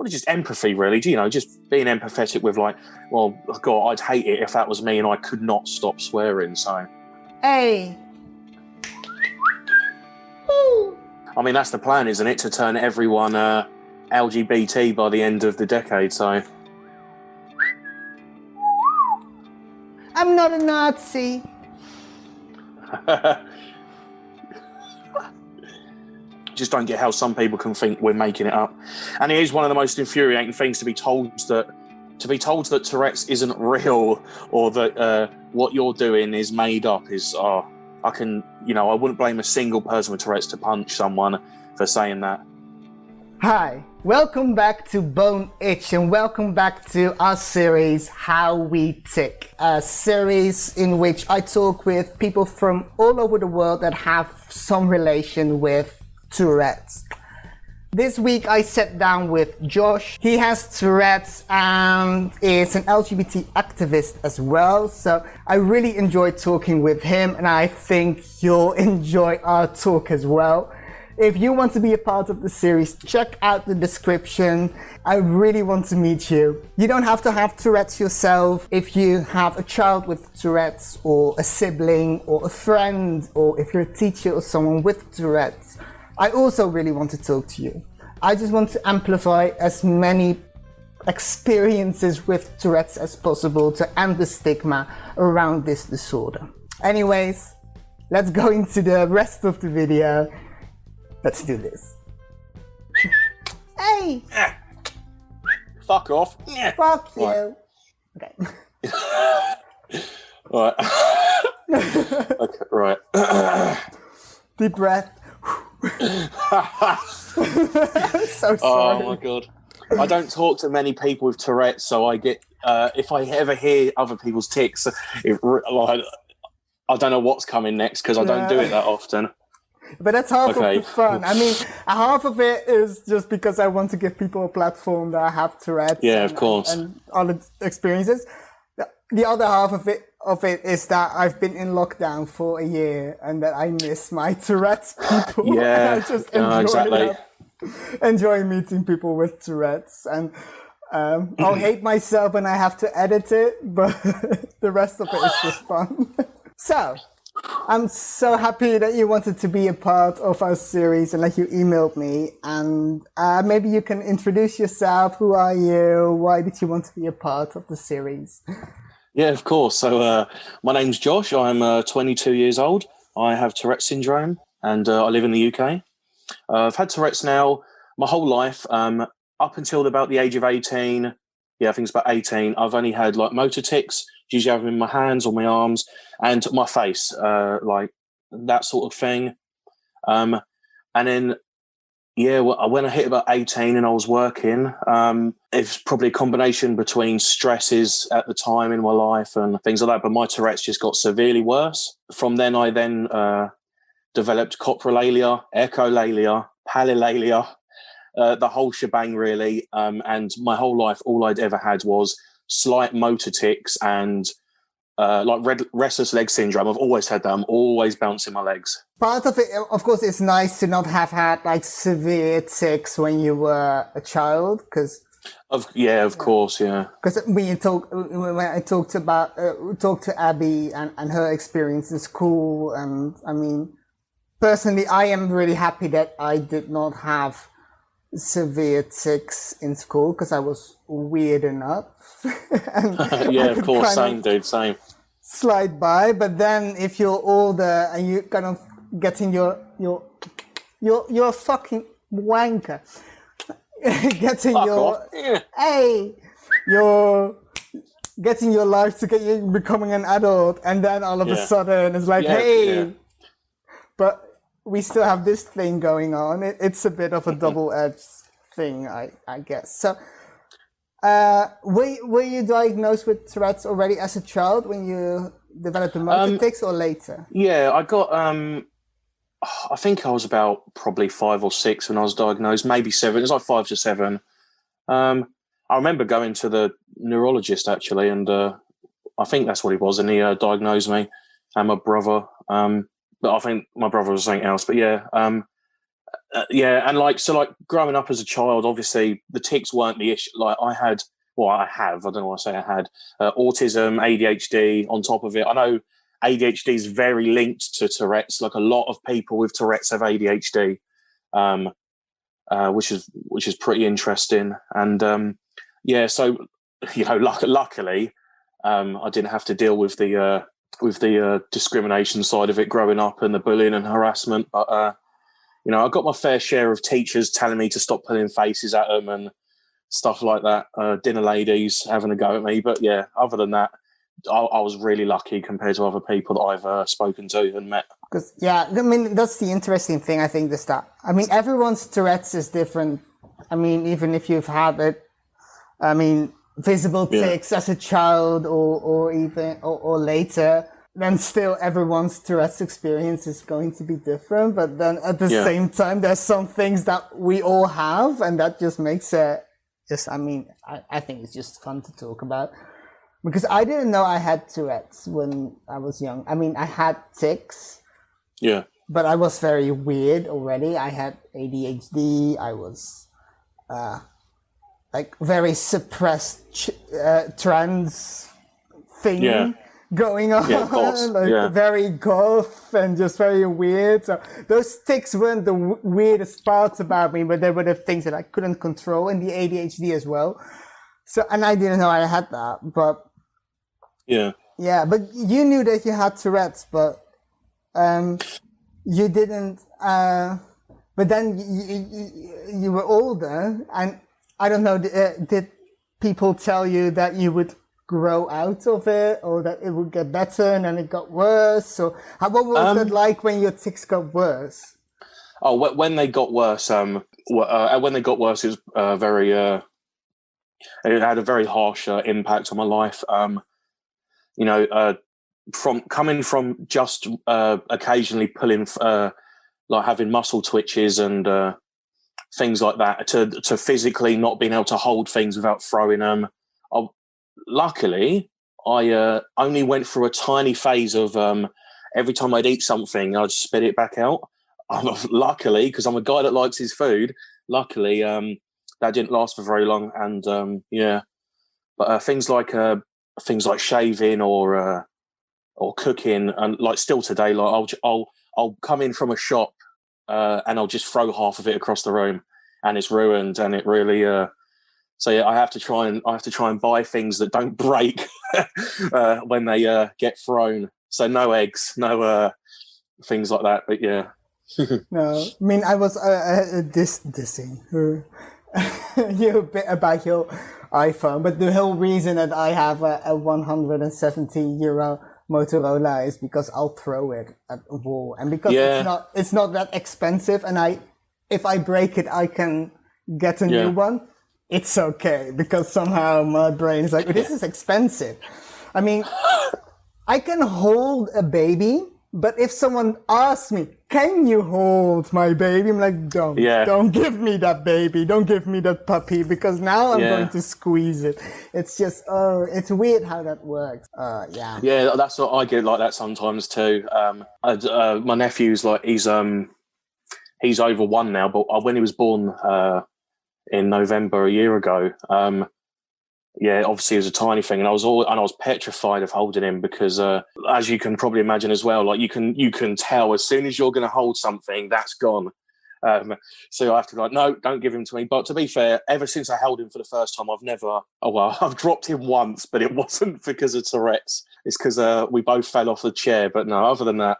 just empathy, really. You know, just being empathetic with like, well, God, I'd hate it if that was me and I could not stop swearing. So, hey. I mean, that's the plan, isn't it? To turn everyone LGBT by the end of the decade. So, I'm not a Nazi. just don't get how some people can think we're making it up. And it is one of the most infuriating things to be told that Tourette's isn't real, or that what you're doing is made up. I wouldn't blame a single person with Tourette's to punch someone for saying that. Hi, welcome back to Boneitch, and welcome back to our series How We Tic, a series in which I talk with people from all over the world that have some relation with Tourette's. This week I sat down with Josh. He has Tourette's and is an LGBT activist as well, so I really enjoyed talking with him, and I think you'll enjoy our talk as well. If you want to be a part of the series, check out the description. I really want to meet you. You don't have to have Tourette's yourself. If you have a child with Tourette's, or a sibling, or a friend, or if you're a teacher or someone with Tourette's, I also really want to talk to you. I just want to amplify as many experiences with Tourette's as possible to end the stigma around this disorder. Anyways, let's go into the rest of the video. Let's do this. Hey! Fuck off. Fuck you. Right. Okay. Right. Okay, right. Deep breath. So sorry. Oh my God. I don't talk to many people with Tourette's, so I get, if I ever hear other people's tics, I don't know what's coming next because I don't do it that often. But that's half of the fun. I mean, half of it is just because I want to give people a platform that have Tourette's. Yeah, of course. And other experiences. The other half of it is that I've been in lockdown for a year and that I miss my Tourette's people. Yeah, and I just enjoy meeting people with Tourette's. And I'll hate myself when I have to edit it, but the rest of it is just fun. So, I'm so happy that you wanted to be a part of our series and that you emailed me. And maybe you can introduce yourself. Who are you? Why did you want to be a part of the series? Yeah, of course. So my name's Josh. I'm 22 years old. I have Tourette Syndrome and I live in the UK. I've had Tourette's now my whole life, up until about the age of 18. Yeah, I think it's about 18. I've only had like motor tics. Usually I have them in my hands or my arms and my face, like that sort of thing. And then, yeah, when I hit about 18 and I was working, it's probably a combination between stresses at the time in my life and things like that. But my Tourette's just got severely worse. From then, I developed coprolalia, echolalia, palilalia, the whole shebang, really. And my whole life, all I'd ever had was slight motor tics and like restless leg syndrome. I've always had that. I'm always bouncing my legs. Part of it, of course, it's nice to not have had like severe tics when you were a child, because Of course, yeah. Because when I talked to Abby and her experience in school, and I mean, personally, I am really happy that I did not have severe tics in school because I was weird enough. Yeah, of course, same, dude, same. Slide by, but then if you're older and you kind of getting you're a fucking wanker. Getting Fuck your off. Yeah. Hey, you're getting your life to get you becoming an adult, and then all of a sudden it's like, hey, but we still have this thing going on. It's a bit of a double-edged thing, I guess. So, were you diagnosed with Tourette's already as a child when you developed the motor tics, or later? Yeah, I got. I think I was about probably 5 or 6 when I was diagnosed, maybe 7. It was like 5 to 7. I remember going to the neurologist actually, and I think that's what he was, and he diagnosed me and my brother. But I think my brother was something else. But yeah, Yeah, and like growing up as a child, obviously the tics weren't the issue. Like I have. I don't know why I say I had autism, ADHD on top of it. I know ADHD is very linked to Tourette's. Like a lot of people with Tourette's have ADHD, which is pretty interesting. And yeah, so luckily, I didn't have to deal with the discrimination side of it growing up and the bullying and harassment. But I got my fair share of teachers telling me to stop pulling faces at them and stuff like that. Dinner ladies having a go at me. But yeah, other than that, I was really lucky compared to other people that I've spoken to and met. Because that's the interesting thing. I think everyone's Tourette's is different. Even if you've had it, visible tics as a child or even later, then still everyone's Tourette's experience is going to be different. But then at the same time, there's some things that we all have, and that just makes it. I think it's just fun to talk about, because I didn't know I had Tourette's when I was young. I had tics. Yeah. But I was very weird already. I had ADHD. I was very suppressed trans thing going on. Yeah, of course. Very goth and just very weird. So those tics weren't the weirdest parts about me, but they were the things that I couldn't control, and the ADHD as well. So, and I didn't know I had that, but but you knew that you had Tourette's, but you didn't. But then you were older, and I don't know. Did people tell you that you would grow out of it, or that it would get better and then it got worse? So what was it like when your tics got worse? Oh, when they got worse, it was very. It had a very harsh impact on my life. From coming from just occasionally pulling, like having muscle twitches and things like that, to physically not being able to hold things without throwing them. Luckily, I only went through a tiny phase of every time I'd eat something, I'd spit it back out. Luckily, because I'm a guy that likes his food, luckily that didn't last for very long. And but things like shaving or cooking, and like still today, like I'll come in from a shop and I'll just throw half of it across the room, and it's ruined, and it really. So yeah, I have to try and buy things that don't break when they get thrown. So no eggs, no things like that. But yeah. No, I was dissing you a bit about your iPhone, but the whole reason that I have a €170 Motorola is because I'll throw it at a wall, and because it's not that expensive, and if I break it, I can get a new one. It's okay, because somehow my brain is like, this is expensive. I can hold a baby, but if someone asks me, can you hold my baby? I'm like, don't give me that baby. Don't give me that puppy, because now I'm going to squeeze it. It's just, it's weird how that works. Yeah, that's what I get like that sometimes too. My nephew's like, he's over 1 now, but when he was born, in November a year ago, obviously it was a tiny thing, and I was petrified of holding him, because as you can probably imagine as well, like you can tell as soon as you're going to hold something, that's gone. So I have to be like, no, don't give him to me. But to be fair, ever since I held him for the first time, I've dropped him once, but it wasn't because of Tourette's. It's because we both fell off the chair. But no, other than that,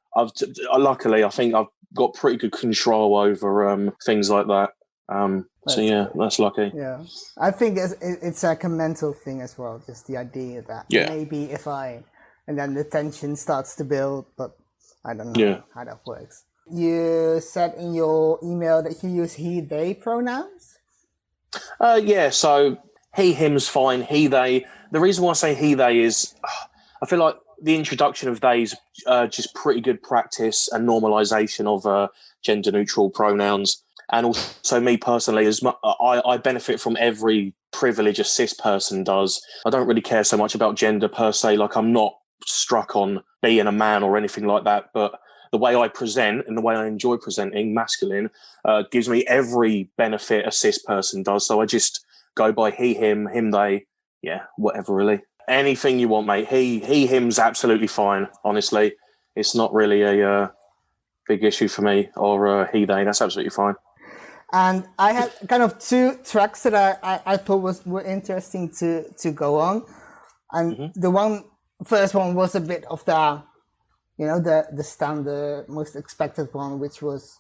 luckily I think I've got pretty good control over things like that. That's lucky. Yeah, I think it's like a mental thing as well. Just the idea that maybe and then the tension starts to build, but I don't know how that works. You said in your email that you use he, they pronouns? So he, him's fine. He, they. The reason why I say he, they is I feel like the introduction of they is just pretty good practice and normalization of gender neutral pronouns. And also me personally, I benefit from every privilege a cis person does. I don't really care so much about gender per se. Like I'm not struck on being a man or anything like that. But the way I present and the way I enjoy presenting, masculine, gives me every benefit a cis person does. So I just go by he, him, they, yeah, whatever really. Anything you want, mate. He, him's absolutely fine, honestly. It's not really a big issue for me, or he, they. That's absolutely fine. And I had kind of two tracks that I thought were interesting to go on. And the first one was a bit of the, the standard, most expected one, which was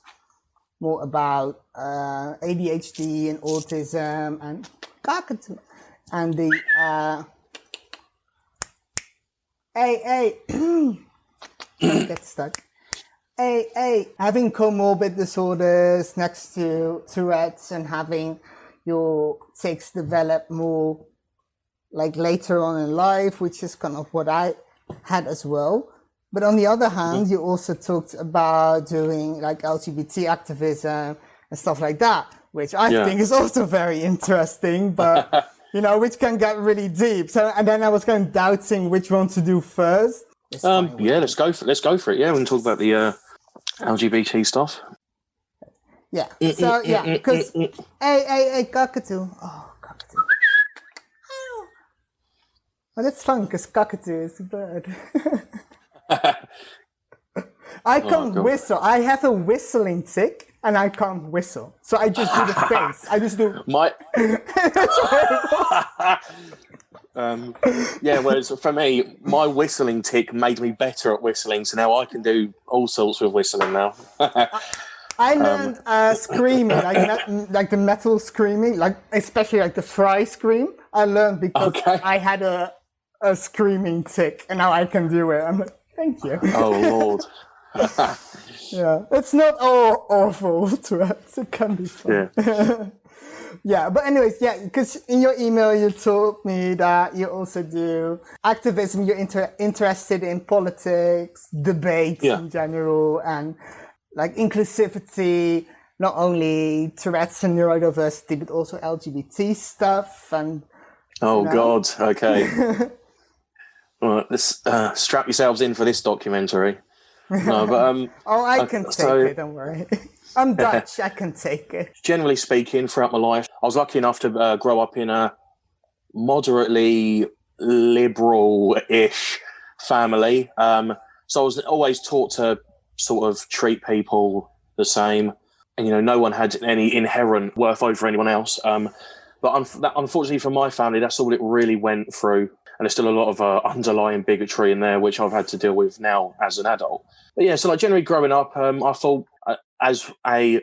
more about ADHD and autism and cockatoo. And the get stuck. Having comorbid disorders next to Tourette's and having your tics develop more like later on in life, which is kind of what I had as well. But on the other hand, you also talked about doing like LGBT activism and stuff like that, which I think is also very interesting, but which can get really deep. So, and then I was kind of doubting which one to do first. Let's go for it. Yeah, we can talk about the LGBT stuff. Yeah. So because cockatoo. Oh, cockatoo. Well, that's fun because cockatoo is a bird. I can't whistle. I have a whistling tic, and I can't whistle. So I just do the face. I just do. Whereas for me, my whistling tic made me better at whistling, so now I can do all sorts with whistling now. I learned screaming, like the metal screaming, like especially like the fry scream. I learned because I had a screaming tic, and now I can do it. I'm like, thank you. Oh Lord. Yeah, it's not all awful to us. It can be fun. Yeah. Yeah, but anyways, because in your email you told me that you also do activism. You're interested in politics, debate in general, and like inclusivity, not only Tourette's and neurodiversity, but also LGBT stuff. And God, okay. All right, let's strap yourselves in for this documentary. No, but I can take it. Don't worry. I'm Dutch. I can take it. Generally speaking, throughout my life, I was lucky enough to grow up in a moderately liberal-ish family. So I was always taught to sort of treat people the same. And, no one had any inherent worth over anyone else. But unfortunately for my family, that's all it really went through. And there's still a lot of underlying bigotry in there, which I've had to deal with now as an adult. But yeah, so like generally growing up, I thought as a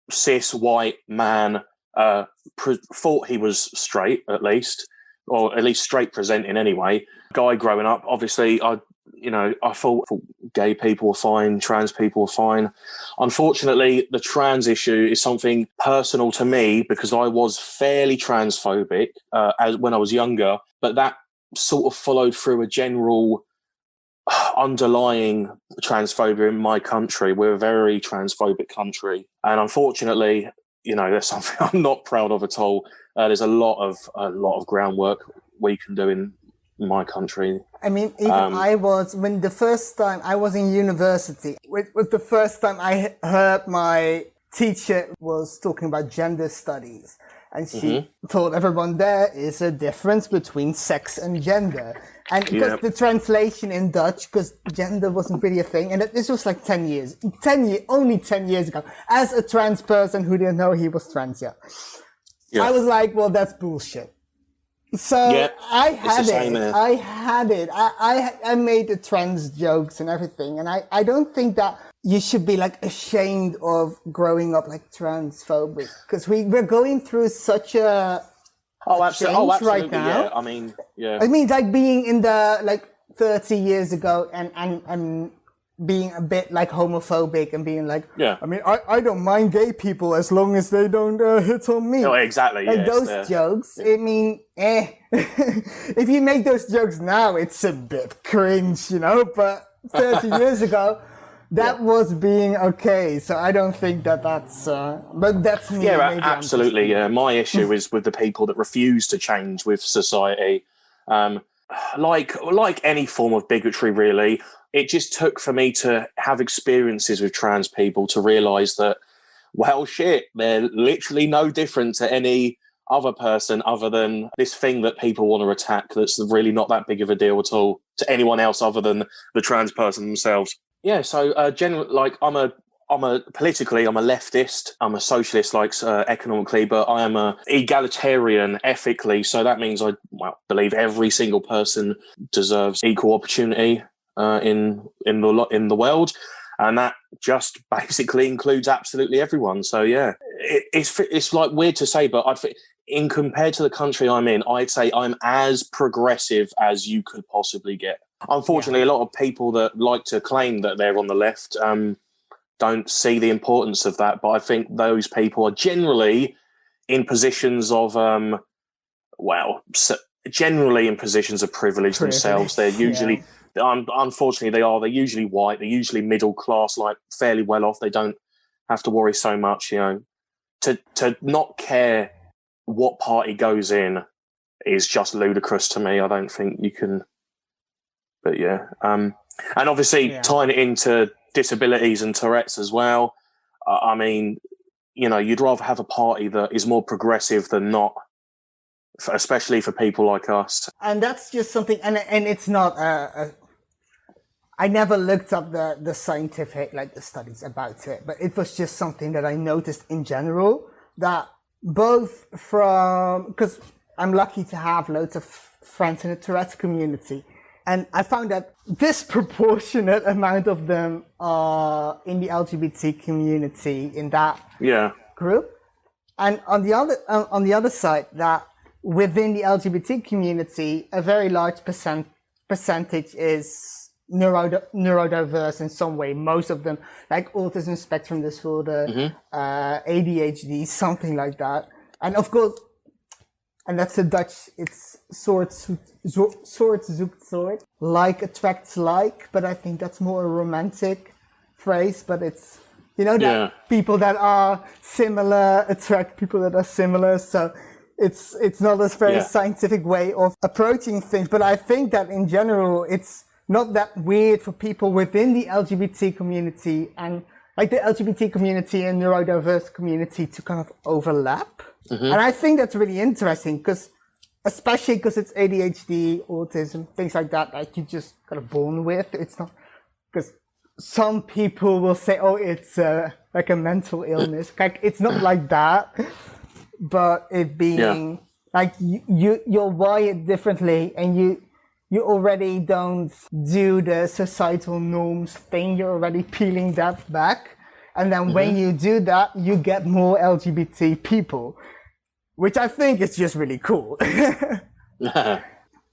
cis white man, thought he was straight at least, or at least straight presenting anyway. Guy growing up, obviously, I thought gay people were fine, trans people were fine. Unfortunately, the trans issue is something personal to me because I was fairly transphobic when I was younger, but that sort of followed through a general underlying transphobia in my country. We're a very transphobic country, and unfortunately, that's something I'm not proud of at all. There's a lot of groundwork we can do in my country. I mean, when the first time I was in university, it was the first time I heard my teacher was talking about gender studies. And she told everyone there is a difference between sex and gender. And because the translation in Dutch, because gender wasn't really a thing, and this was like only 10 years ago, as a trans person who didn't know he was trans yet. Yeah. I was like, well, that's bullshit. So I had it. I made the trans jokes and everything. And I don't think that you should be like ashamed of growing up like transphobic, because we're going through such a change right now. Yeah. I mean, like being in the like 30 years ago and being a bit like homophobic and being like, I mean, I don't mind gay people as long as they don't hit on me. Oh, exactly. Like those jokes. I mean, if you make those jokes now, it's a bit cringe, but 30 years ago, that was being okay. So I don't think that's, but that's me. Yeah, absolutely. Yeah. My issue is with the people that refuse to change with society. Like any form of bigotry, really, it just took for me to have experiences with trans people to realise that, well, shit, they're literally no different to any other person other than this thing that people want to attack that's really not that big of a deal at all to anyone else other than the trans person themselves. Yeah, so generally, like, I'm a politically, I'm a leftist. I'm a socialist, like economically, but I am a egalitarian ethically. So that means I believe every single person deserves equal opportunity in the world, and that just basically includes absolutely everyone. So yeah, it's like weird to say, but in compared to the country I'm in, I'd say I'm as progressive as you could possibly get. Unfortunately, a lot of people that like to claim that they're on the left don't see the importance of that. But I think those people are generally in positions of, generally in positions of privilege themselves. They're usually, unfortunately, they're usually white. They're usually middle class, like fairly well off. They don't have to worry so much, to not care what party goes in is just ludicrous to me. I don't think you can, but yeah. And obviously tying it into disabilities and Tourette's as well. I mean, you'd rather have a party that is more progressive than not, especially for people like us. And that's just something, and it's not, I never looked up the scientific, the studies about it, but it was just something that I noticed in general, that both because I'm lucky to have loads of friends in the Tourette's community, and I found that disproportionate amount of them are in the LGBT community in that group, and on the other side, that within the LGBT community, a very large percentage is neurodiverse in some way. Most of them, like autism spectrum disorder, ADHD, something like that. And of course, and that's the Dutch, it's soort zoekt soort, like attracts like, but I think that's more a romantic phrase, but it's, that people that are similar attract people that are similar, so it's not a very scientific way of approaching things, but I think that in general, it's not that weird for people within the LGBT community and like the LGBT community and neurodiverse community to kind of overlap. And I think that's really interesting especially because it's ADHD, autism, things like that you just kind of born with. It's not, because some people will say, oh, it's like a mental illness. Like, it's not like that, but it being like you're wired differently, and you already don't do the societal norms thing. You're already peeling that back. And then when you do that, you get more LGBT people, which I think is just really cool.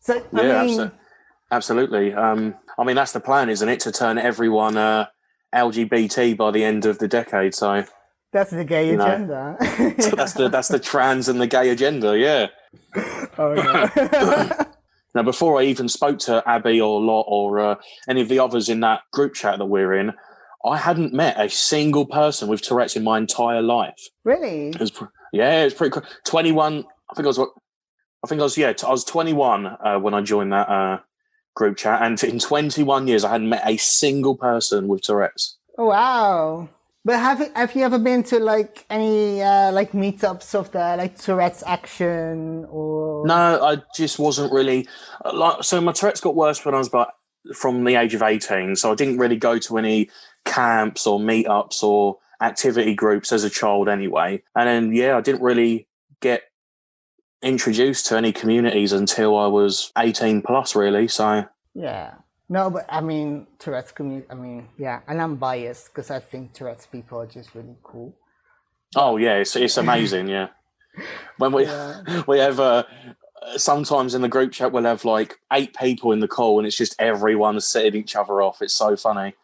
So, I mean, absolutely. I mean, that's the plan, isn't it? To turn everyone LGBT by the end of the decade. So that's the gay agenda. So that's the trans and the gay agenda. Yeah. Oh, no. Now, before I even spoke to Abby or Lot or any of the others in that group chat that we're in, I hadn't met a single person with Tourette's in my entire life. Really? It was pretty cool. 21. I was 21 when I joined that group chat, and in 21 years, I hadn't met a single person with Tourette's. Oh, wow! But have you ever been to like any meetups of the Tourette's Action or? No, I just wasn't really so my Tourette's got worse when I was from the age of 18, so I didn't really go to any camps or meetups or activity groups as a child anyway. And then I didn't really get introduced to any communities until I was 18 plus, really. So no, but I mean Tourette's community. I mean, and I'm biased because I think Tourette's people are just really cool. Oh yeah, it's amazing. Yeah, when we have sometimes in the group chat we'll have like 8 people in the call, and it's just everyone setting each other off. It's so funny.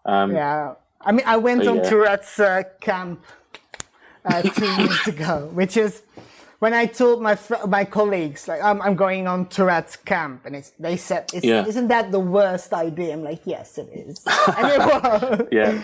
I mean, I went on Tourette's camp 2 years ago, which is when I told my colleagues, like, I'm going on Tourette's camp, and they said, isn't that the worst idea? I'm like, yes, it is. And it was. Yeah,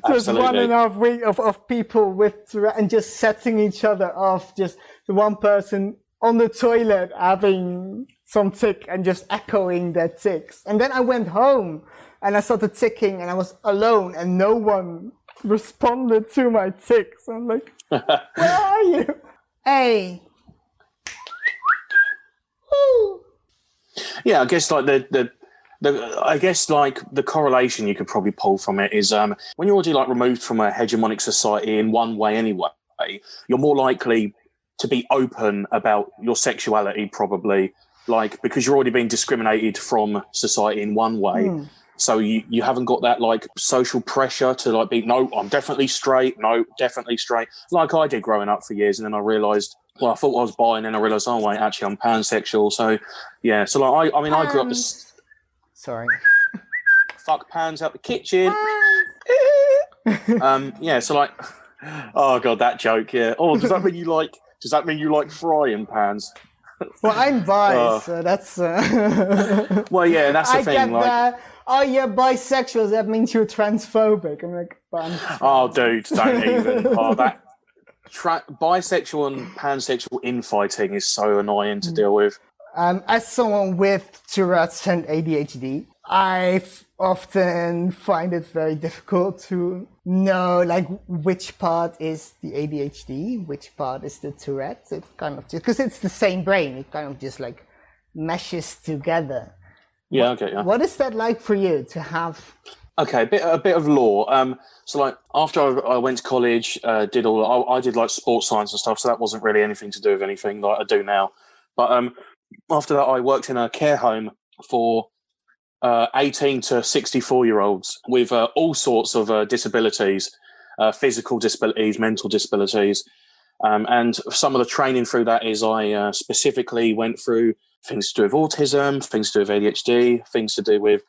just 1.5 weeks of people with Tourette's and just setting each other off, just the one person on the toilet having some tic and just echoing their tics. And then I went home and I started ticking and I was alone and no one responded to my tics. I'm like, where are you? Hey. Woo. Yeah, I guess like the correlation you could probably pull from it is when you're already like removed from a hegemonic society in one way anyway, you're more likely to be open about your sexuality probably, like because you're already being discriminated from society in one way. So you haven't got that like social pressure to like be, no, I'm definitely straight, no, definitely straight, like I did growing up for years. And then I realised, well, I thought I was bi, and then I realised, oh wait, actually I'm pansexual. So yeah, so like I mean I grew up this. Sorry. Fuck pans out the kitchen. Yeah, so like, oh god, that joke. Yeah. Oh, does that mean you like frying pans? Well, I'm bi, so that's. Well, yeah, that's the I thing. Get like, that. Oh, you're bisexual. That means you're transphobic. I'm like, oh, dude, don't even. Oh, that bisexual and pansexual infighting is so annoying to deal with. As someone with Tourettes and ADHD, I often find it very difficult to know like which part is the ADHD, which part is the Tourette's. It's kind of just because it's the same brain. It kind of just like meshes together. Yeah, okay. Yeah. What is that like for you to have? Okay, a bit of law. So like after I went to college, I did like sports science and stuff. So that wasn't really anything to do with anything like I do now. But after that, I worked in a care home for 18 to 64-year-olds with all sorts of disabilities, physical disabilities, mental disabilities. And some of the training through that is I specifically went through things to do with autism, things to do with ADHD, things to do with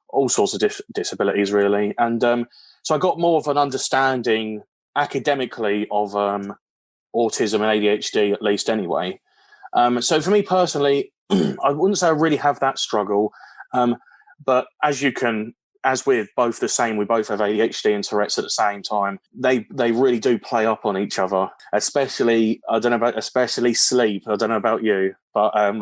all sorts of disabilities, really. And so I got more of an understanding academically of autism and ADHD, at least anyway. So for me personally, I wouldn't say I really have that struggle. But as with both the same, we both have ADHD and Tourette's at the same time. They really do play up on each other, especially sleep. I don't know about you, but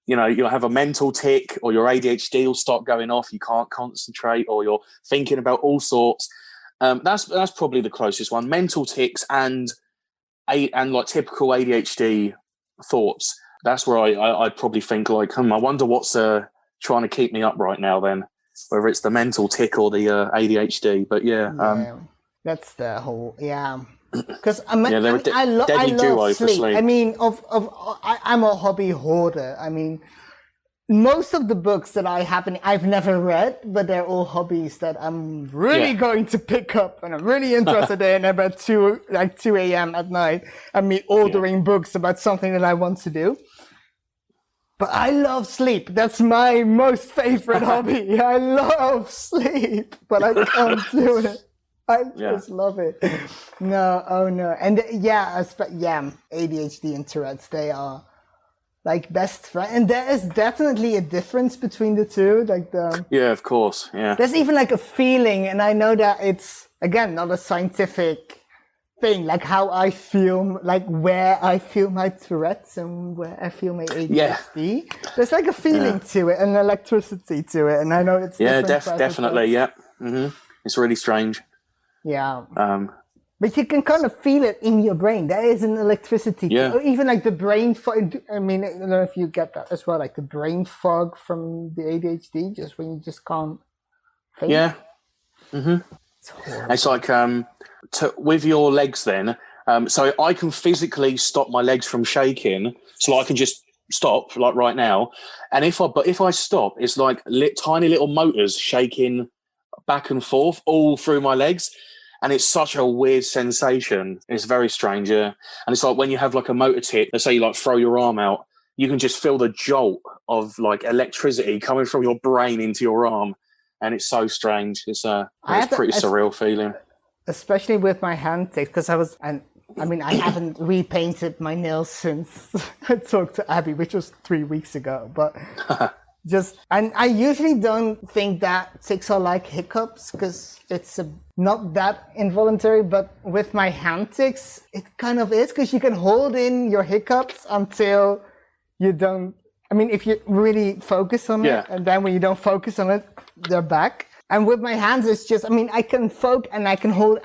you know, you'll have a mental tic or your ADHD will start going off. You can't concentrate or you're thinking about all sorts. That's probably the closest one. Mental tics and like typical ADHD thoughts. That's where I'd probably think like, I wonder what's trying to keep me up right now then, whether it's the mental tic or the ADHD. But yeah. That's the whole, because I love sleep. I mean, I'm a hobby hoarder. I mean, most of the books that I've never read, but they're all hobbies that I'm really going to pick up and I'm really interested in about 2 a.m. at night and me ordering books about something that I want to do. But I love sleep. That's my most favorite hobby. I love sleep, but I can't do it. I just love it. No, oh no. And ADHD and Tourette's, they are like best friends. And there is definitely a difference between the two. Yeah, of course. Yeah. There's even like a feeling, and I know that it's, again, not a scientific thing, like how I feel, like where I feel my Tourette's and where I feel my ADHD. Yeah. There's like a feeling to it, an electricity to it. And I know it's definitely. Yeah. Mm-hmm. It's really strange. Yeah. But you can kind of feel it in your brain. There is an electricity. Yeah. Or even like the brain fog. I mean, I don't know if you get that as well, like the brain fog from the ADHD, just when you just can't think. Yeah. Mm-hmm. It's like with your legs then. So I can physically stop my legs from shaking. So I can just stop like right now. And if I stop, it's like tiny little motors shaking back and forth all through my legs. And it's such a weird sensation. It's very strange, yeah. And it's like when you have like a motor tic, let's say you like throw your arm out, you can just feel the jolt of like electricity coming from your brain into your arm. And it's so strange. It's a pretty surreal feeling. Especially with my hand tics, because I haven't repainted my nails since I talked to Abby, which was 3 weeks ago. But and I usually don't think that tics are like hiccups because it's not that involuntary. But with my hand tics, it kind of is because you can hold in your hiccups until you don't I mean, if you really focus on it, and then when you don't focus on it, they're back. And with my hands, it's just, I mean, I can focus and I can hold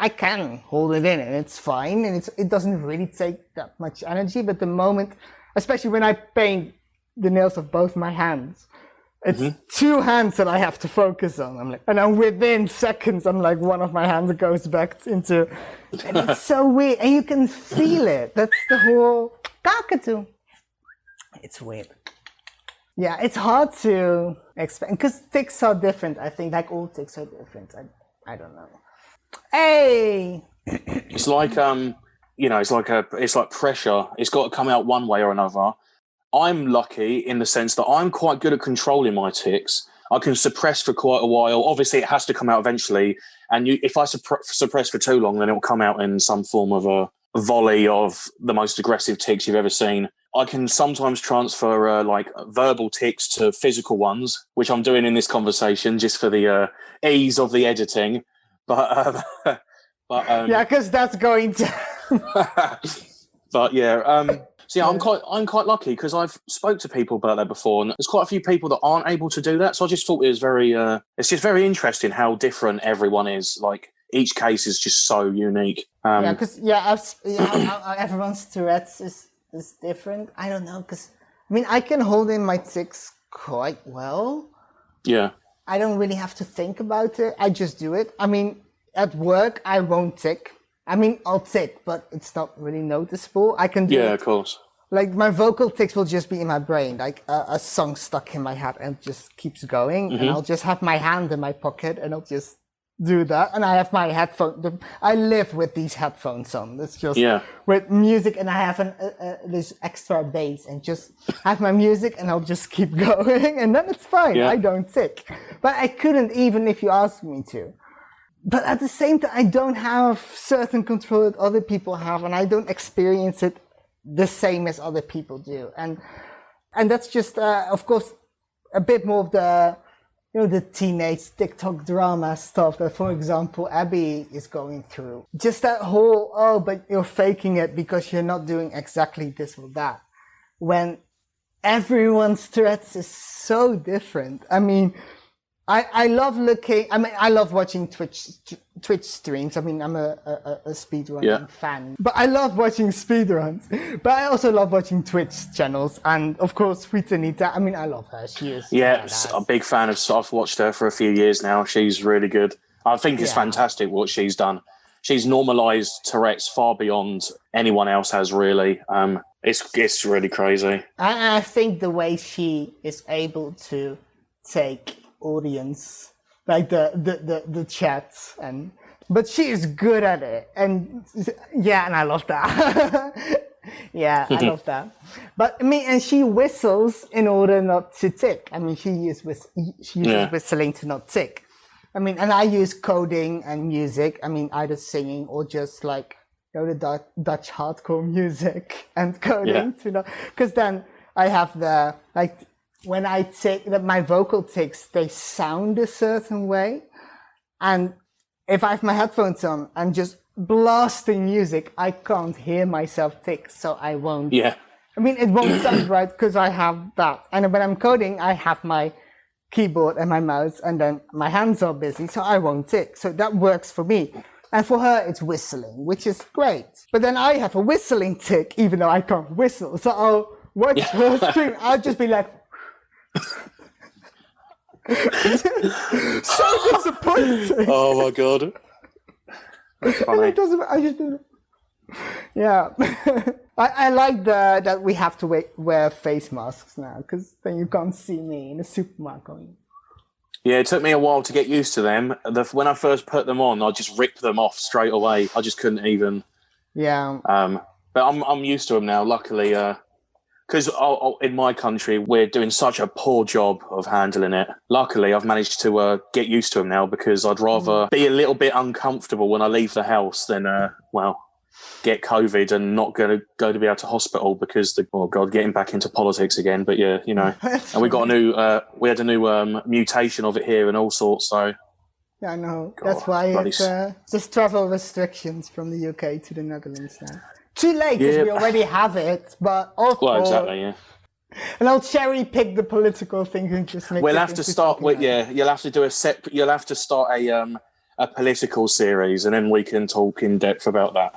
it in, and it's fine. And it doesn't really take that much energy. But the moment, especially when I paint the nails of both my hands, it's two hands that I have to focus on. I'm like, and then within seconds, I'm like, one of my hands goes back into, and it's so weird. And you can feel it. That's the whole cockatoo. It's weird. Yeah, it's hard to explain because tics are different. I think like all tics are different. I don't know. Hey, it's like it's like pressure. It's got to come out one way or another. I'm lucky in the sense that I'm quite good at controlling my tics. I can suppress for quite a while. Obviously, it has to come out eventually. And if I suppress for too long, then it will come out in some form of a volley of the most aggressive tics you've ever seen. I can sometimes transfer like verbal tics to physical ones, which I'm doing in this conversation just for the ease of the editing. But yeah, because that's going to. But yeah, so yeah, I'm quite lucky because I've spoke to people about that before, and there's quite a few people that aren't able to do that. So I just thought it was it's just very interesting how different everyone is. Like each case is just so unique. Because everyone's Tourette's is different. I don't know, because I mean I can hold in my tics quite well. Yeah. I don't really have to think about it. I just do it. I mean, at work I won't tic. I mean, I'll tic, but it's not really noticeable. I can do it. Of course. Like my vocal tics will just be in my brain, like a song stuck in my head and just keeps going. And I'll just have my hand in my pocket and I'll just do that. And I have my headphone. I live with these headphones on. It's just with music, and I have this extra bass, and just have my music, and I'll just keep going, and then it's fine. I don't tic, but I couldn't even if you asked me to. But at the same time, I don't have certain control that other people have, and I don't experience it the same as other people do. And that's just, of course, a bit more of the, the teenage TikTok drama stuff that, for example, Abby is going through. Just that whole, but you're faking it because you're not doing exactly this or that. When everyone's Tourette's is so different. I mean, I love I love watching Twitch streams. I mean, I'm a speedrunning fan. But I love watching speedruns. But I also love watching Twitch channels. And of course, Anita, I mean, I love her. She is a big fan of, I've watched her for a few years now. She's really good. I think it's fantastic what she's done. She's normalised Tourette's far beyond anyone else has, really. It's really crazy. I think the way she is able to take audience, like the chats, but she is good at it, and I love that. I love that. But I mean, and she whistles in order not to tic. I mean, she uses whistling to not tic. I mean, and I use coding and music. I mean, either singing or just like the Dutch hardcore music and coding to not, because then I have the like. When I tic, my vocal tics, they sound a certain way. And if I have my headphones on and just blasting music, I can't hear myself tic, so I won't. Yeah. I mean, it won't sound right because I have that. And when I'm coding, I have my keyboard and my mouse, and then my hands are busy, so I won't tic. So that works for me. And for her, it's whistling, which is great. But then I have a whistling tic, even though I can't whistle. So I'll watch her stream. I'll just be like, so disappointing. Oh my god. That's funny. I like that we have to wear face masks now, because then you can't see me in a supermarket. Yeah, it took me a while to get used to them. When I first put them on, I just ripped them off straight away. I just couldn't even. Yeah. But I'm used to them now, luckily. Because in my country, we're doing such a poor job of handling it. Luckily, I've managed to get used to them now, because I'd rather be a little bit uncomfortable when I leave the house than, get COVID and not go to be out to hospital because getting back into politics again. But yeah, and we got we had a new mutation of it here and all sorts. So yeah, I know. That's why there's travel restrictions from the UK to the Netherlands now. Too late, because we already have it, but also... Well, exactly, yeah. And I'll cherry pick the political things and just make. We'll have to start with You'll have to do You'll have to start a political series, and then we can talk in depth about that.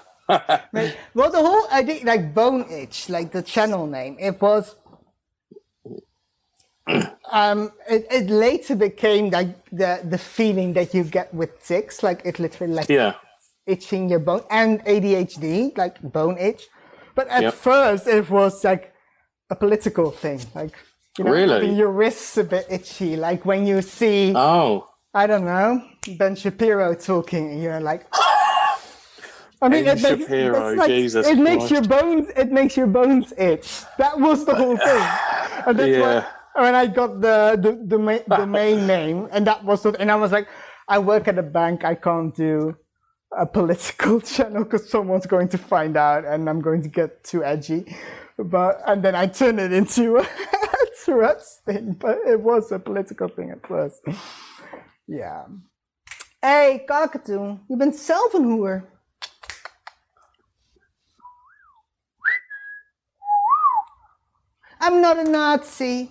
Well, the whole idea, like boneitch, like the channel name, it was. It later became like the feeling that you get with tics, like it literally like itching your bone, and ADHD, like boneitch. But at first, it was like a political thing, like having your wrists a bit itchy, like when you see, I don't know, Ben Shapiro talking, and you're like. I mean, it makes your bones itch. That was the whole thing. And that's why when I got the main name, and that was and I was like, I work at a bank, I can't do a political channel because someone's going to find out and I'm going to get too edgy. And then I turned it into a Tourette's thing, but it was a political thing at first. Yeah. Hey, Kakatoon, je bent zelf een hoer. I'm not a Nazi.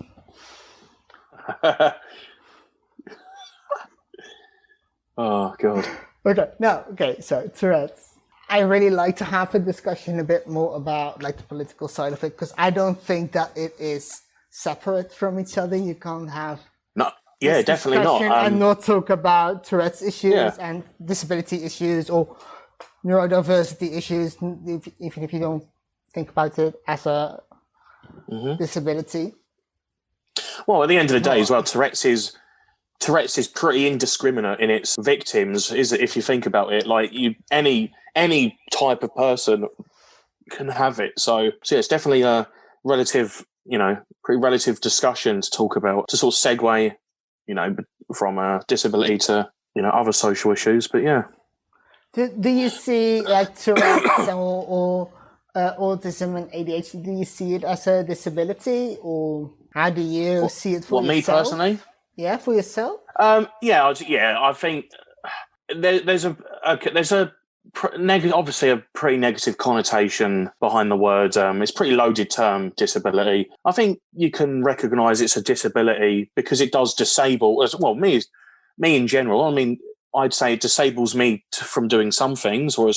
Oh, God. Okay, so Tourette's. I really like to have a discussion a bit more about like the political side of it, because I don't think that it is separate from each other. You can't have definitely not. And not talk about Tourette's issues and disability issues or neurodiversity issues, even if you don't think about it as a disability. Well, at the end of the day, as well, Tourette's is pretty indiscriminate in its victims. Is it, if you think about it, like any type of person can have it. So it's definitely a relative, pretty relative discussion to talk about, to sort of segue, from disability to other social issues. But yeah. Do you see like Tourette's or autism and ADHD? Do you see it as a disability, or how do you see it for yourself? Me personally? Yeah, for yourself. I think there's obviously a pretty negative connotation behind the word. It's a pretty loaded term, disability. I think you can recognise it's a disability because it does disable as well. Me in general. I mean, I'd say it disables me from doing some things, or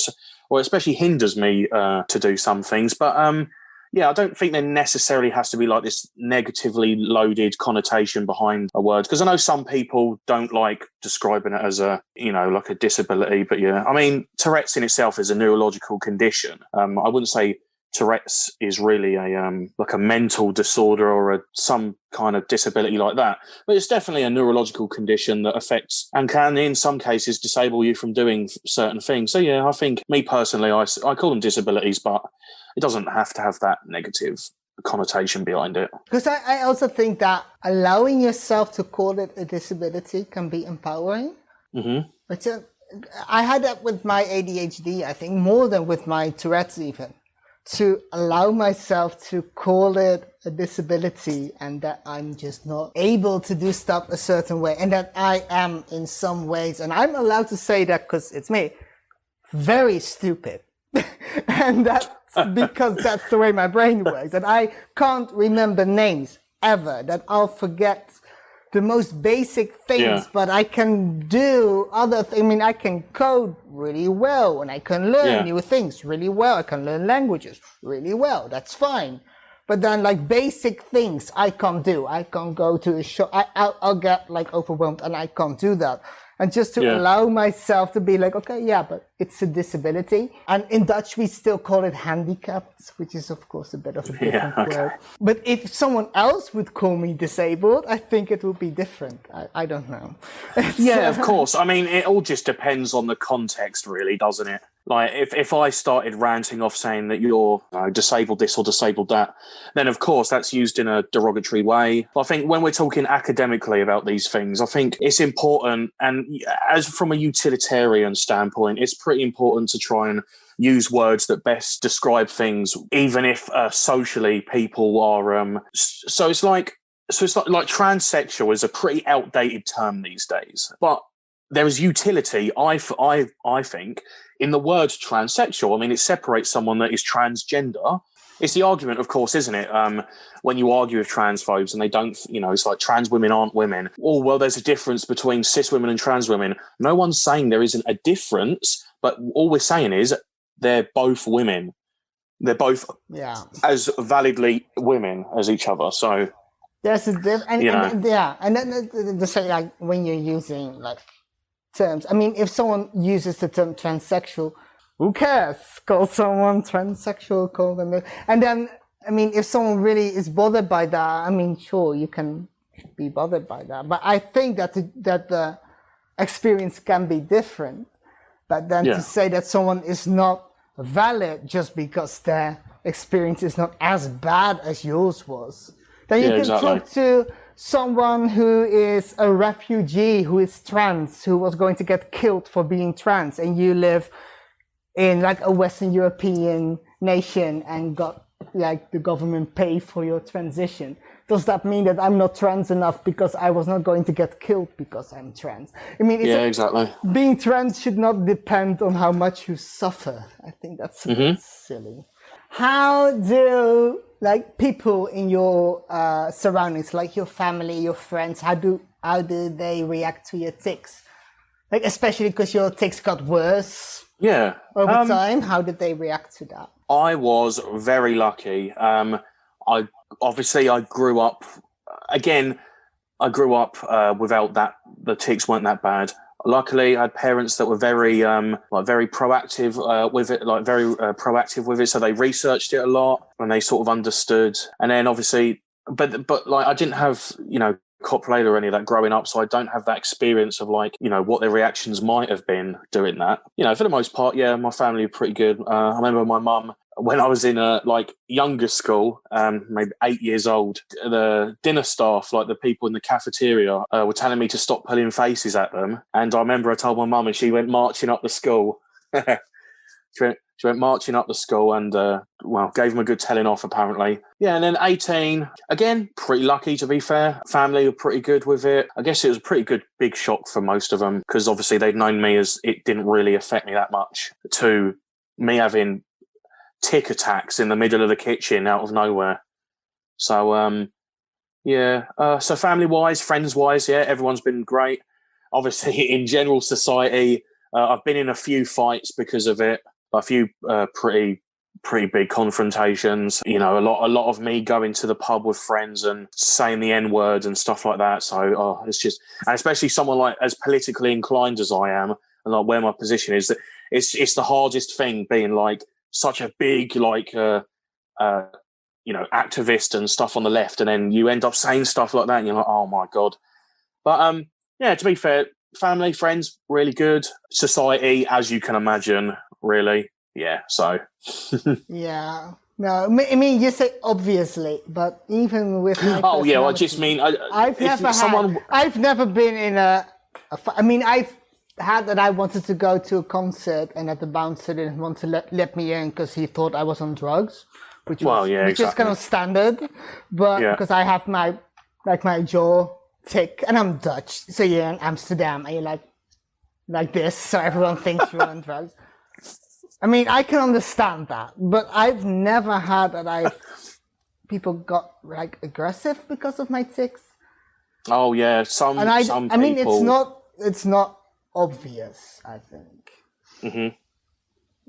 especially hinders me to do some things. But I don't think there necessarily has to be like this negatively loaded connotation behind a word, because I know some people don't like describing it as like a disability. But I mean, Tourette's in itself is a neurological condition. I wouldn't say Tourette's is really like a mental disorder or some kind of disability like that, but it's definitely a neurological condition that affects and can in some cases disable you from doing certain things. So I think me personally, I call them disabilities, but it doesn't have to have that negative connotation behind it. Because I also think that allowing yourself to call it a disability can be empowering. But I had that with my ADHD, I think, more than with my Tourette's even. To allow myself to call it a disability, and that I'm just not able to do stuff a certain way, and that I am in some ways, and I'm allowed to say that because it's me, very stupid. And that's because that's the way my brain works, that I can't remember names ever, that I'll forget the most basic things, but I can do other things. I mean, I can code really well, and I can learn new things really well. I can learn languages really well. That's fine. But then, like, basic things I can't do. I can't go to a shop. I'll get, like, overwhelmed, and I can't do that. And just to allow myself to be like, okay, but it's a disability. And in Dutch, we still call it handicapped, which is, of course, a bit of a different word. But if someone else would call me disabled, I think it would be different. I don't know. Of course. I mean, it all just depends on the context, really, doesn't it? Like, if I started ranting off saying that you're disabled this or disabled that, then, of course, that's used in a derogatory way. I think when we're talking academically about these things, I think it's important, and as from a utilitarian standpoint, it's pretty important to try and use words that best describe things, even if socially people are... So it's like transsexual is a pretty outdated term these days. But there is utility, I think, in the word transsexual. I mean, it separates someone that is transgender it's the argument, of course, isn't it? When you argue with transphobes and they don't, it's like trans women aren't women. Oh, well, there's a difference between cis women and trans women. No one's saying there isn't a difference, but all we're saying is they're both women. They're both as validly women as each other. So there's a and then the say like when you're using like terms. I mean, if someone uses the term transsexual, who cares? Call someone transsexual, call them. And then, I mean, if someone really is bothered by that, I mean, sure, you can be bothered by that. But I think that the experience can be different. But then to say that someone is not valid just because their experience is not as bad as yours was, then you can talk to someone who is a refugee, who is trans, who was going to get killed for being trans, and you live in like a Western European nation and got like the government pay for your transition. Does that mean that I'm not trans enough because I was not going to get killed because I'm trans? I mean, exactly. Being trans should not depend on how much you suffer. I think that's a bit silly. How do like people in your surroundings, like your family, your friends, how do they react to your tics? Like especially because your tics got worse. Yeah. Over time, how did they react to that? I was very lucky. I grew up without that. The tics weren't that bad. Luckily, I had parents that were very proactive with it, proactive with it. So they researched it a lot and they sort of understood. And then obviously, but like I didn't have copulate or any of that growing up, so I don't have that experience of like what their reactions might have been doing that. For the most part, my family were pretty good. I remember my mum, when I was in a younger school, maybe 8 years old, the dinner staff, like the people in the cafeteria, were telling me to stop pulling faces at them, and I remember I told my mum, and she went marching up the school. She went marching up the school and, gave them a good telling off, apparently. Yeah, and then 18, again, pretty lucky, to be fair. Family were pretty good with it. I guess it was a pretty good big shock for most of them because obviously they'd known me as it didn't really affect me that much, to me having tic attacks in the middle of the kitchen out of nowhere. So, so family-wise, friends-wise, everyone's been great. Obviously, in general society, I've been in a few fights because of it. A few pretty big confrontations. A lot of me going to the pub with friends and saying the N-word and stuff like that. So it's just, and especially someone like as politically inclined as I am, and like where my position is, that it's the hardest thing being like such a big activist and stuff on the left, and then you end up saying stuff like that, and you're like, oh my god. But to be fair, family, friends, really good. Society, as you can imagine, really. Yeah, so. Yeah. No, I mean, you say obviously, but even with my I just mean... I've never been in I mean, I've had that I wanted to go to a concert and that the bouncer didn't want to let me in because he thought I was on drugs, which is kind of standard, but because I have my jaw tic, and I'm Dutch, so you're in Amsterdam and you're like this, so everyone thinks you're on drugs. I mean, I can understand that, but I've never had that people got like aggressive because of my tics. Oh yeah, some people. I mean, it's not obvious, I think. Mm-hmm.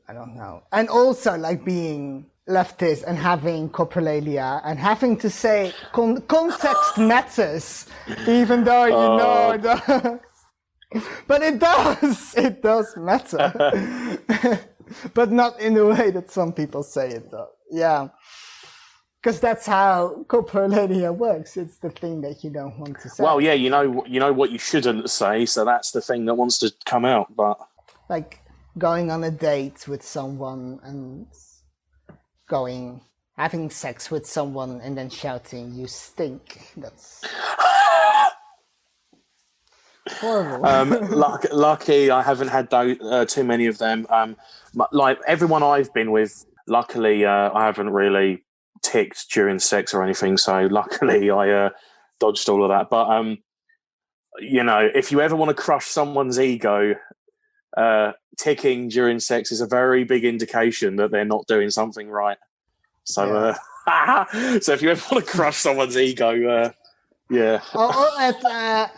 I don't know. And also like being leftist and having coprolalia and having to say context matters, even though you know but it does matter. But not in the way that some people say it does. Yeah. Because that's how coprolalia works. It's the thing that you don't want to say. Well, yeah, you know what you shouldn't say, so that's the thing that wants to come out. But like going on a date with someone and having sex with someone and then shouting, "You stink." That's horrible. Lucky, I haven't had too many of them. Like everyone I've been with, luckily, I haven't really ticked during sex or anything. So luckily, I dodged all of that. But if you ever want to crush someone's ego, ticking during sex is a very big indication that they're not doing something right. So, so if you ever want to crush someone's ego, yeah.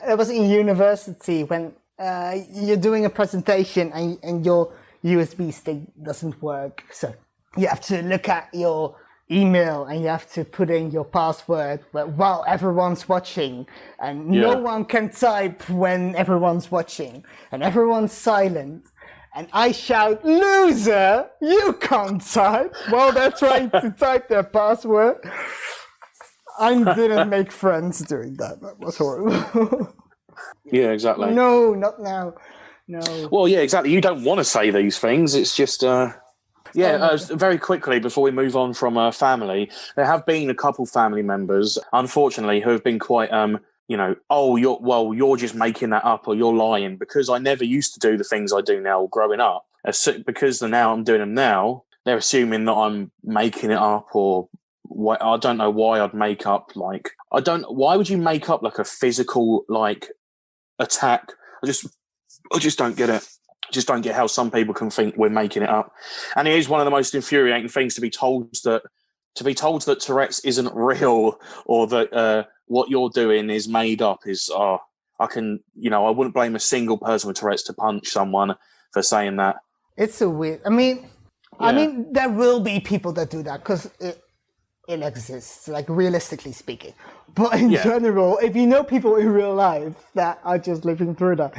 It was in university when you're doing a presentation and your USB stick doesn't work. So you have to look at your email and you have to put in your password while everyone's watching, and no one can type when everyone's watching, and everyone's silent. And I shout, "Loser! You can't type!" while they're trying to type their password. I didn't make friends doing that. That was horrible. Yeah, exactly. No, not now. No. Well, yeah, exactly. You don't want to say these things. It's just, very quickly before we move on from family, there have been a couple family members, unfortunately, who have been quite, you're just making that up or you're lying, because I never used to do the things I do now growing up. Because now I'm doing them now, they're assuming that I'm making it up, or I don't know why I'd make up, like, why would you make up like a physical, like, attack? I just don't get it. I just don't get how some people can think we're making it up. And it is one of the most infuriating things to be told that Tourette's isn't real, or that what you're doing is made up. I wouldn't blame a single person with Tourette's to punch someone for saying that. It's a weird. I mean, there will be people that do that because it exists, like, realistically speaking. But in general, if you know people in real life that are just living through that,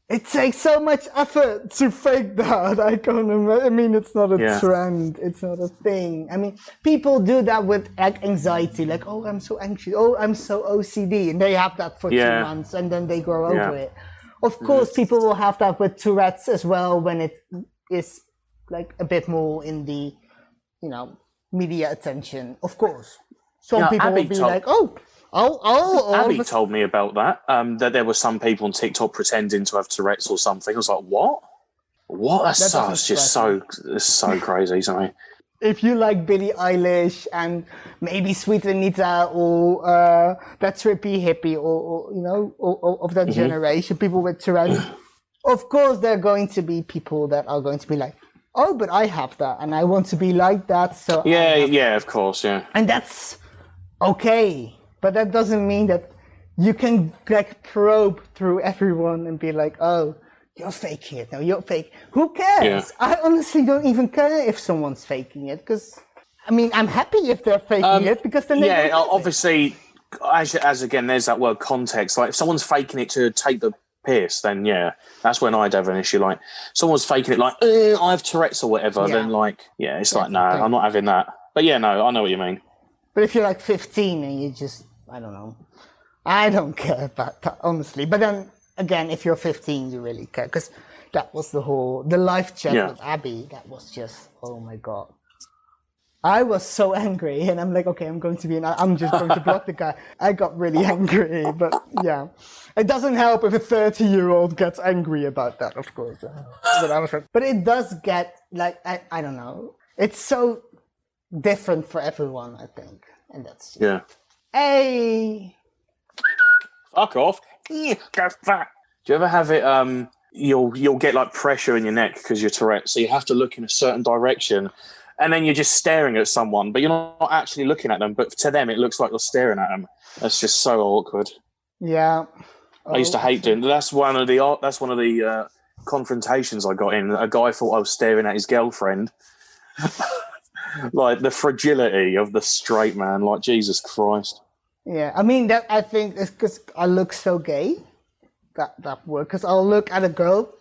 it takes so much effort to fake that. I can't imagine. I mean, it's not a trend. It's not a thing. I mean, people do that with anxiety, like, "Oh, I'm so anxious. Oh, I'm so OCD," and they have that for 2 months, and then they grow over it. Of course, people will have that with Tourette's as well when it is like a bit more in the, media attention. Of course, some people will be like, "Oh." Abby told me about that. That there were some people on TikTok pretending to have Tourette's or something. I was like, "What? What? That's just so crazy to me." If you like Billie Eilish and maybe Sweet Anita or that trippy hippie or of that generation, people with Tourette's, of course there are going to be people that are going to be like, "Oh, but I have that and I want to be like that." So of course, yeah, and that's okay. But that doesn't mean that you can, like, probe through everyone and be like, "Oh, you're faking it. No, you're fake." Who cares? Yeah. I honestly don't even care if someone's faking it, because, I mean, I'm happy if they're faking it, because then they obviously, as again, there's that word context. Like, if someone's faking it to take the piss, then that's when I'd have an issue. Like, someone's faking it, like, "I have Tourette's" or whatever. Then, like, it's like, no, I'm not having that. But I know what you mean. But if you're like 15 and you just, I don't know. I don't care about that, honestly. But then, again, if you're 15, you really care. Because that was the life chat with Abby. That was just, oh my God. I was so angry. And I'm like, okay, I'm just going to block the guy. I got really angry. But yeah. It doesn't help if a 30-year-old gets angry about that, of course. But it does get, like, I don't know. It's so different for everyone, I think. And that's Hey! Fuck off. Do you ever have it, you'll get, like, pressure in your neck because you're Tourette, so you have to look in a certain direction, and then you're just staring at someone, but you're not actually looking at them, but to them it looks like you're staring at them. That's just so awkward. Yeah. I used to hate doing that. That's one of the confrontations I got in. A guy thought I was staring at his girlfriend. Like, the fragility of the straight man, like, Jesus Christ. Yeah, I mean, that, I think it's because I look so gay. That works. Because I'll look at a girl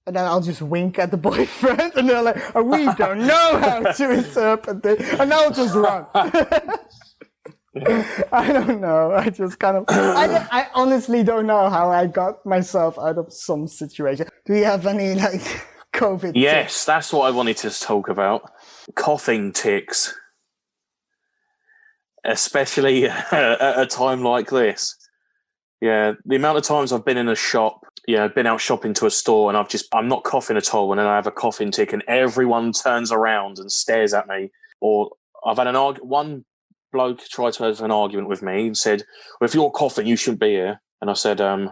and then I'll just wink at the boyfriend, and they're like, "Oh, we don't know how to interpret it," and I'll just run. I don't know. I just kind of. I honestly don't know how I got myself out of some situation. Do you have any, like, COVID? Yes, that's what I wanted to talk about. Coughing tics, especially at a time like this. Yeah, the amount of times I've been in a shop, been out shopping to a store, and I'm not coughing at all, and then I have a coughing tic, and everyone turns around and stares at me. Or I've had one bloke tried to have an argument with me and said, "Well, if you're coughing, you shouldn't be here." And I said, and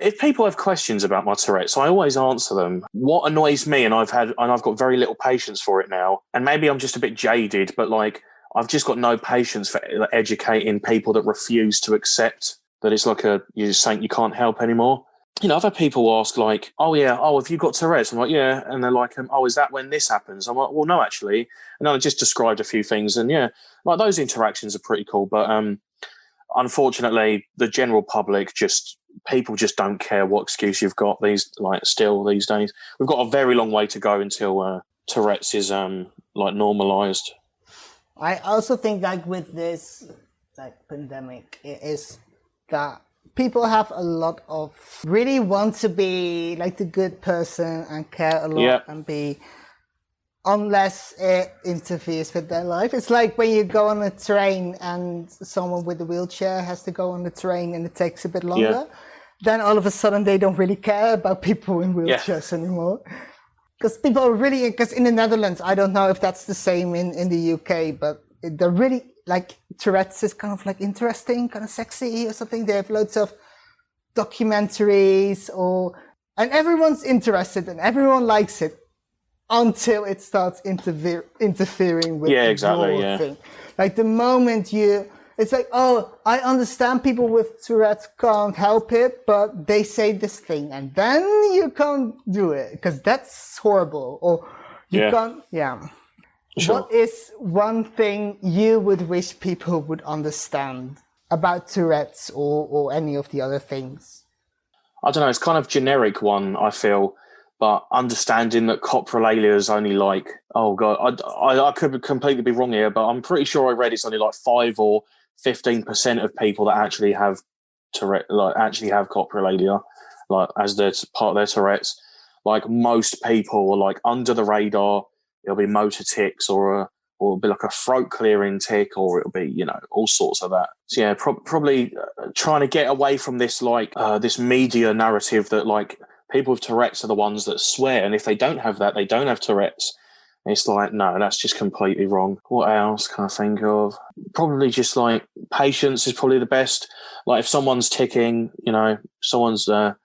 if people have questions about my Tourette's, I always answer them. What annoys me, and I've got very little patience for it now, and maybe I'm just a bit jaded, but like I've just got no patience for educating people that refuse to accept that it's like you're just saying you can't help anymore. You know, I've had people ask like, "Oh yeah, have you got Tourette's?" I'm like, "Yeah," and they're like, "Oh, is that when this happens?" I'm like, "Well, no, actually." And I just described a few things, and yeah, like those interactions are pretty cool. But unfortunately, the general public people just don't care what excuse you've got these days. We've got a very long way to go until Tourette's is like normalized. I also think like with this like pandemic, it is that people have a lot of really want to be like the good person and care a lot and be, unless it interferes with their life. It's like when you go on a train and someone with a wheelchair has to go on the train and it takes a bit longer. Then all of a sudden they don't really care about people in wheelchairs anymore. Because people are really, because in the Netherlands, I don't know if that's the same in the UK, but they're really like Tourette's is kind of like interesting, kind of sexy or something. They have loads of documentaries and everyone's interested and everyone likes it until it starts interfering with your thing. Like the moment it's like, oh, I understand people with Tourette's can't help it, but they say this thing and then you can't do it because that's horrible. Or you can't, Sure. What is one thing you would wish people would understand about Tourette's or any of the other things? I don't know, it's kind of generic one, I feel, but understanding that coprolalia is only like, oh God, I could completely be wrong here, but I'm pretty sure I read it's only like 5 or 15% of people that actually have Tourette, like actually have coprolalia, like as their part of their Tourette's. Like most people are like under the radar. It'll be motor tics or it'll be like a throat clearing tic, or it'll be, you know, all sorts of that. So yeah, probably trying to get away from this like this media narrative that like people with Tourette's are the ones that swear, and if they don't have that, they don't have Tourette's. And it's like, no, that's just completely wrong. What else can I think of? Probably just like patience is probably the best. Like if someone's ticking, you know, someone's doing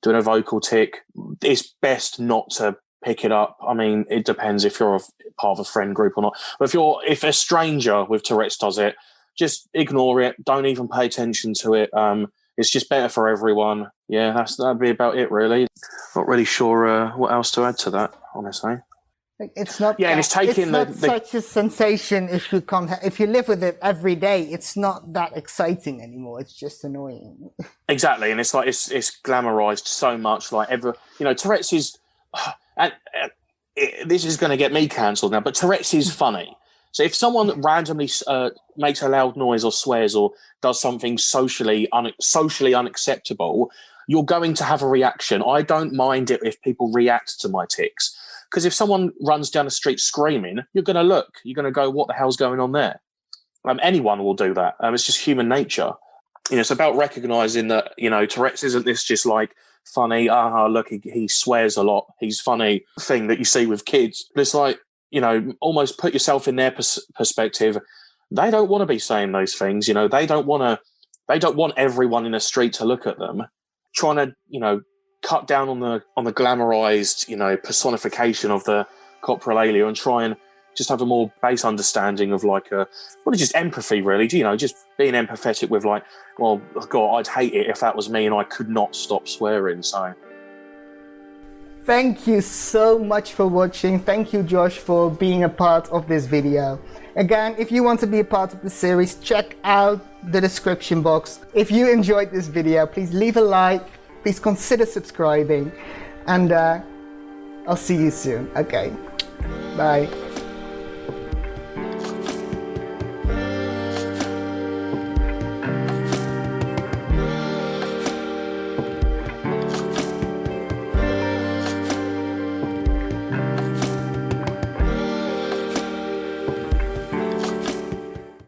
a vocal tic, it's best not to pick it up. I mean, it depends if you're a part of a friend group or not. But if a stranger with Tourette's does it, just ignore it. Don't even pay attention to it. It's just better for everyone. Yeah, that'd be about it, really. Not really sure what else to add to that, honestly. It's not. Yeah, and it's taking such a sensation if you live with it every day. It's not that exciting anymore. It's just annoying. Exactly, and it's like it's glamorized so much. Like Tourette's is. And this is going to get me cancelled now, but Tourette's is funny. So if someone randomly makes a loud noise or swears or does something socially unacceptable, you're going to have a reaction. I don't mind it if people react to my tics, because if someone runs down the street screaming, you're going to look. You're going to go, what the hell's going on there? Anyone will do that. It's just human nature. It's about recognising that, Tourette's isn't this just like funny, look, he swears a lot, he's funny thing that you see with kids. But it's like, almost put yourself in their perspective. They don't want to be saying those things. They don't want everyone in the street to look at them. Trying to, cut down on the glamorized, personification of the coprolalia and try and just have a more base understanding of just empathy, really. Just being empathetic with well, God, I'd hate it if that was me and I could not stop swearing. So thank you so much for watching. Thank you, Josh, for being a part of this video. Again, if you want to be a part of the series, check out the description box. If you enjoyed this video, please leave a like, please consider subscribing, and I'll see you soon. Okay, bye.